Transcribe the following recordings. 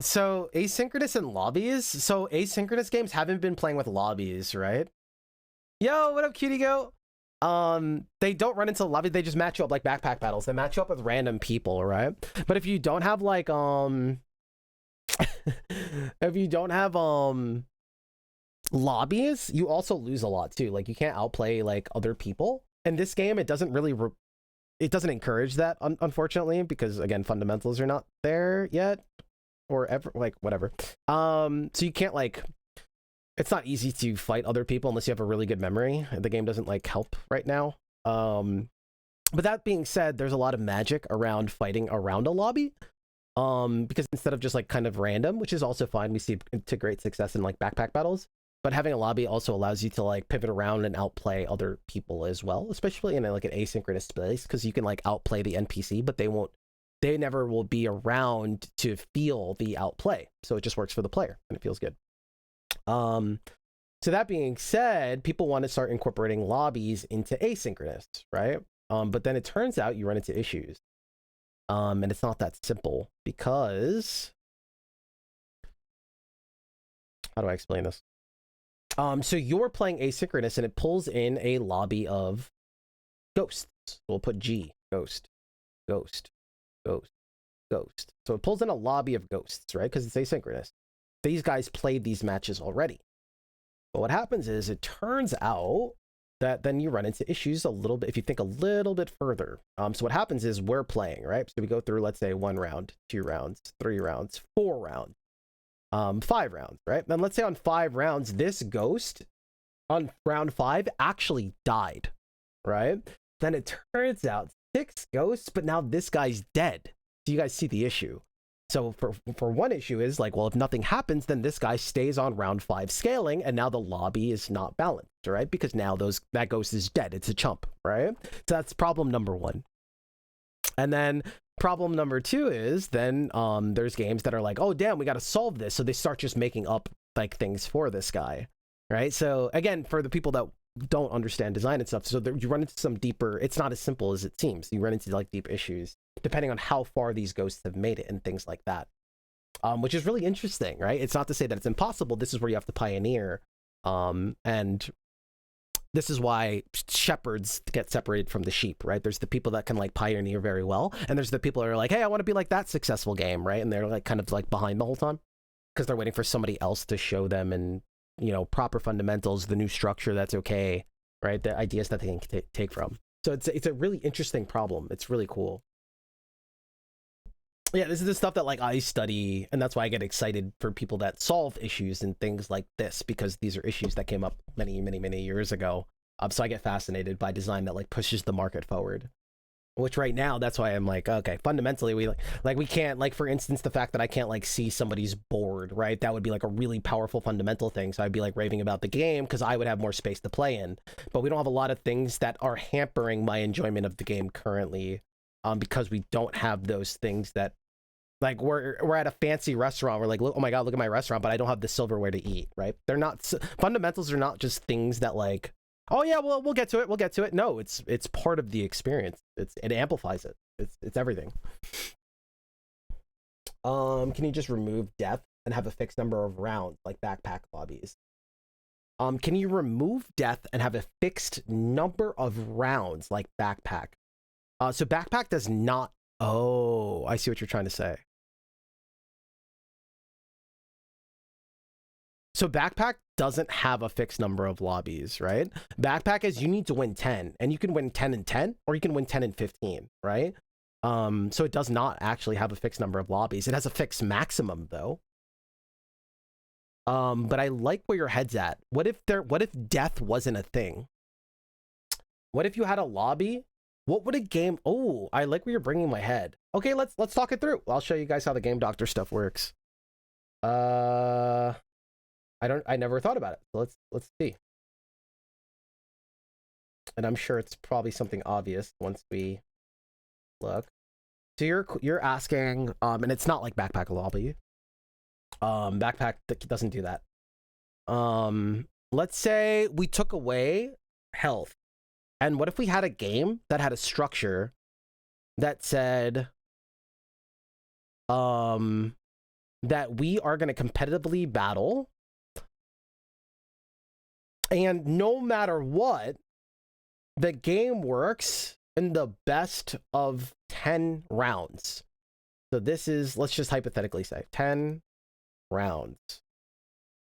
So asynchronous and lobbies. So asynchronous games haven't been playing with lobbies, right? Yo, what up, cutie go? They don't run into the lobby. They just match you up like backpack battles. They match you up with random people, right? But if you don't have like if you don't have lobbies, you also lose a lot too. Like you can't outplay like other people. In this game, it doesn't really it doesn't encourage that, unfortunately, because again, fundamentals are not there yet, or ever, like whatever. So you can't like, it's not easy to fight other people unless you have a really good memory. The game doesn't like help right now. But that being said, there's a lot of magic around fighting around a lobby. Because instead of just like kind of random, which is also fine, we see to great success in like backpack battles. But having a lobby also allows you to like pivot around and outplay other people as well, especially in like an asynchronous space, because you can like outplay the NPC, but they never will be around to feel the outplay. So it just works for the player and it feels good. So that being said, people want to start incorporating lobbies into asynchronous, right? But then it turns out you run into issues. And it's not that simple because, how do I explain this? So you're playing asynchronous and it pulls in a lobby of ghosts. We'll put G, ghost, ghost, ghost, ghost. So it pulls in a lobby of ghosts, right? Because it's asynchronous. These guys played these matches already. But what happens is it turns out that then you run into issues a little bit if you think a little bit further. So what happens is we're playing, right? So we go through, let's say, 1 round, 2 rounds, 3 rounds, 4 rounds, 5 rounds, right? Then let's say on 5 rounds, this ghost on round 5 actually died, right? Then it turns out 6 ghosts, but now this guy's dead. So you guys see the issue. So for one issue is like, well, if nothing happens, then this guy stays on round 5 scaling, and now the lobby is not balanced, right? Because now that ghost is dead. It's a chump, right? So that's problem number 1. And then problem number 2 is then there's games that are like, oh damn, we got to solve this. So they start just making up like things for this guy, right? So again, for the people that don't understand design and stuff, so you run into some deeper, it's not as simple as it seems. You run into like deep issues depending on how far these ghosts have made it and things like that, which is really interesting, right? It's not to say that it's impossible. This is where you have to pioneer, and this is why shepherds get separated from the sheep, right? There's the people that can like pioneer very well, and there's the people that are like, hey, I want to be like that successful game, right? And they're like kind of like behind the whole time because they're waiting for somebody else to show them, and you know, proper fundamentals, the new structure that's okay, right? The ideas that they can take from. So it's a really interesting problem. It's really cool. Yeah, this is the stuff that like I study, and that's why I get excited for people that solve issues and things like this, because these are issues that came up many, many, many years ago. So I get fascinated by design that like pushes the market forward. Which right now, that's why I'm like, okay, fundamentally, we can't, like, for instance, the fact that I can't like see somebody's board, right? That would be like a really powerful fundamental thing. So I'd be like raving about the game because I would have more space to play in. But we don't have a lot of things that are hampering my enjoyment of the game currently, because we don't have those things that, like, we're at a fancy restaurant. We're like, oh my god, look at my restaurant, but I don't have the silverware to eat, right? They're not, fundamentals are not just things that like, oh yeah, well, we'll get to it. We'll get to it. No, it's part of the experience. It amplifies it. It's everything. Can you just remove death and have a fixed number of rounds like backpack lobbies? Can you remove death and have a fixed number of rounds like backpack? So backpack does not. Oh, I see what you're trying to say. So backpack doesn't have a fixed number of lobbies, right? Backpack is you need to win 10, and you can win 10 and 10, or you can win 10 and 15, right? So it does not actually have a fixed number of lobbies. It has a fixed maximum though. But I like where your head's at. What if death wasn't a thing? What if you had a lobby? What would a game? Oh, I like where you're bringing my head. Okay, let's talk it through. I'll show you guys how the game doctor stuff works. I never thought about it. So let's see. And I'm sure it's probably something obvious once we look. So you're asking, and it's not like backpack lobby. Backpack doesn't do that. Let's say we took away health. And what if we had a game that had a structure that said, that we are going to competitively battle. And no matter what, the game works in the best of 10 rounds. So this is, let's just hypothetically say 10 rounds.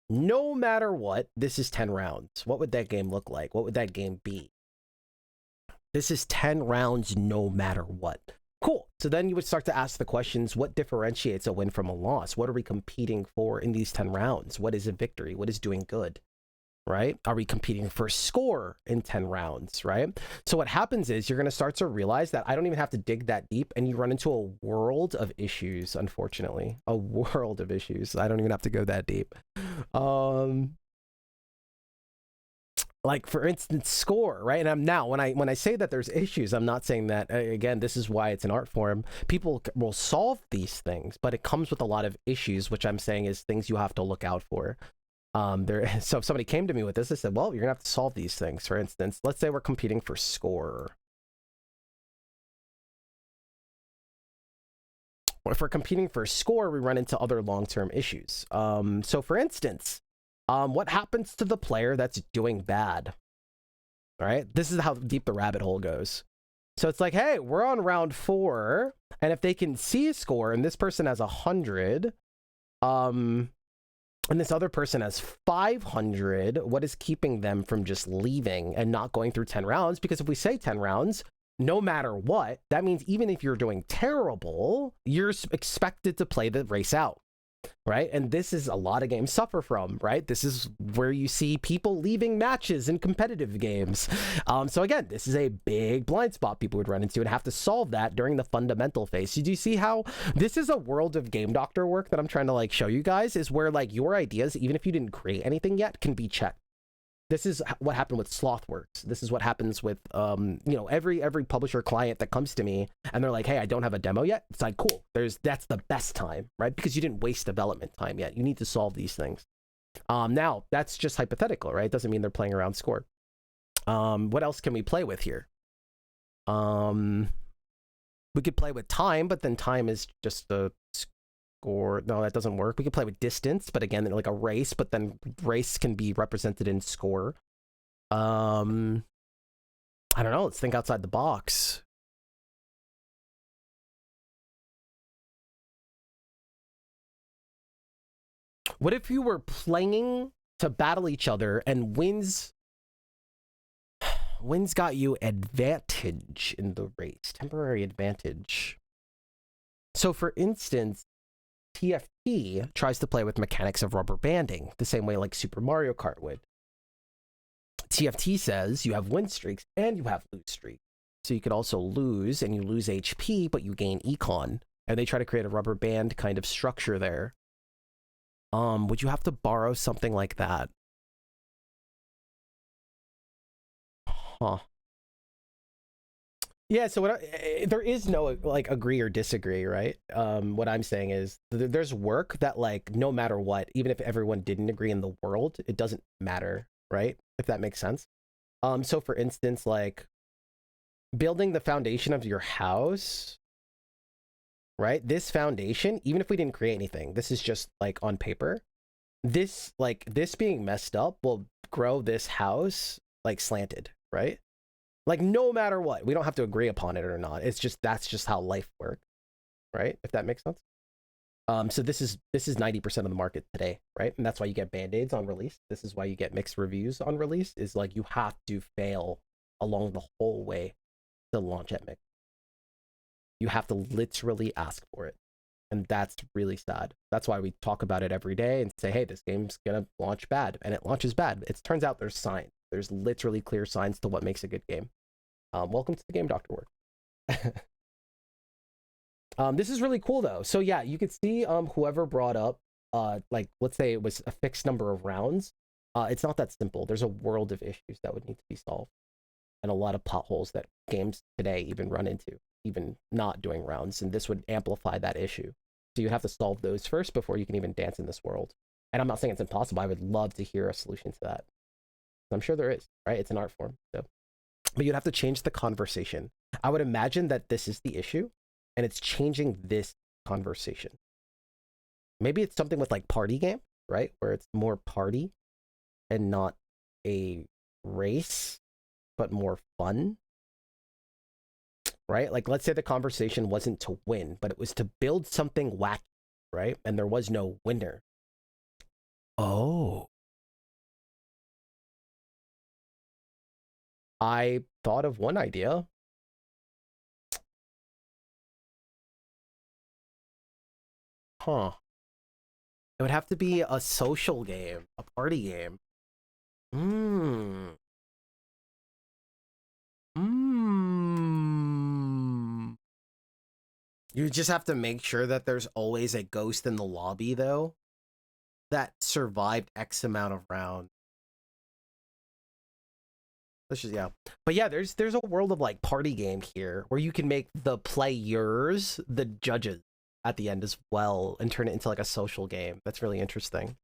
No matter what, this is 10 rounds. What would that game look like? What would that game be? This is 10 rounds no matter what. Cool. So then you would start to ask the questions, what differentiates a win from a loss? What are we competing for in these 10 rounds? What is a victory? What is doing good? Right? Are we competing for score in 10 rounds, right? So what happens is you're going to start to realize that I don't even have to dig that deep, and you run into a world of issues, unfortunately. A world of issues. I don't even have to go that deep. Like, for instance, score, right? And I'm now, when I say that there's issues, I'm not saying that, again, this is why it's an art form. People will solve these things, but it comes with a lot of issues, which I'm saying is things you have to look out for. So if somebody came to me with this, I said, well, you're gonna have to solve these things. For instance, let's say we're competing for score. If we're competing for score, we run into other long-term issues. So for instance, what happens to the player that's doing bad? All right, this is how deep the rabbit hole goes. So it's like, hey, we're on round 4, and if they can see a score, and this person has 100, and this other person has 500, what is keeping them from just leaving and not going through 10 rounds? Because if we say 10 rounds, no matter what, that means even if you're doing terrible, you're expected to play the race out, right? And this is a lot of games suffer from, right? This is where you see people leaving matches in competitive games. So again, this is a big blind spot people would run into and have to solve that during the fundamental phase. So do you see how this is a world of game doctor work that I'm trying to like show you guys, is where like your ideas, even if you didn't create anything yet, can be checked. This is what happened with Slothworks. This is what happens with, you know, every publisher client that comes to me and they're like, hey, I don't have a demo yet. It's like, cool. That's the best time, right? Because you didn't waste development time yet. You need to solve these things. Now that's just hypothetical, right? Doesn't mean they're playing around score. What else can we play with here? We could play with time, but then time is just the score. No, that doesn't work. We could play with distance, but again, like a race, but then race can be represented in score. I don't know. Let's think outside the box. What if you were playing to battle each other and wins got you advantage in the race, temporary advantage. So for instance, TFT tries to play with mechanics of rubber banding, the same way like Super Mario Kart would. TFT says you have win streaks and you have lose streaks. So you could also lose, and you lose HP, but you gain econ. And they try to create a rubber band kind of structure there. Would you have to borrow something like that? Huh. Yeah, so there is no like agree or disagree, right? What I'm saying is there's work that like no matter what, even if everyone didn't agree in the world, it doesn't matter, right? If that makes sense. So for instance, like building the foundation of your house, right? This foundation, even if we didn't create anything, this is just like on paper. This being messed up will grow this house like slanted, right? Like no matter what, we don't have to agree upon it or not. It's just that's just how life works, right? If that makes sense. So this is 90% of the market today, right? And that's why you get band-aids on release. This is why you get mixed reviews on release. Is like you have to fail along the whole way to launch at mix. You have to literally ask for it, and that's really sad. That's why we talk about it every day and say, hey, this game's gonna launch bad, and it launches bad. It turns out there's signs. There's literally clear signs to what makes a good game. Welcome to the Game Doctor work. This is really cool though. So yeah, you could see whoever brought up like let's say it was a fixed number of rounds. It's not that simple. There's a world of issues that would need to be solved, and a lot of potholes that games today even run into, even not doing rounds, and this would amplify that issue. So you have to solve those first before you can even dance in this world. And I'm not saying it's impossible. I would love to hear a solution to that. I'm sure there is, right? It's an art form. So, but you'd have to change the conversation. I would imagine that this is the issue, and it's changing this conversation. Maybe it's something with like party game, right? Where it's more party and not a race, but more fun, right? Like, let's say the conversation wasn't to win, but it was to build something wacky, right? And there was no winner. Oh. I thought of one idea. Huh. It would have to be a social game, a party game. Hmm. Hmm. You just have to make sure that there's always a ghost in the lobby, though, that survived X amount of rounds. That's just, yeah. But yeah, there's a world of like party game here where you can make the players the judges at the end as well and turn it into like a social game. That's really interesting.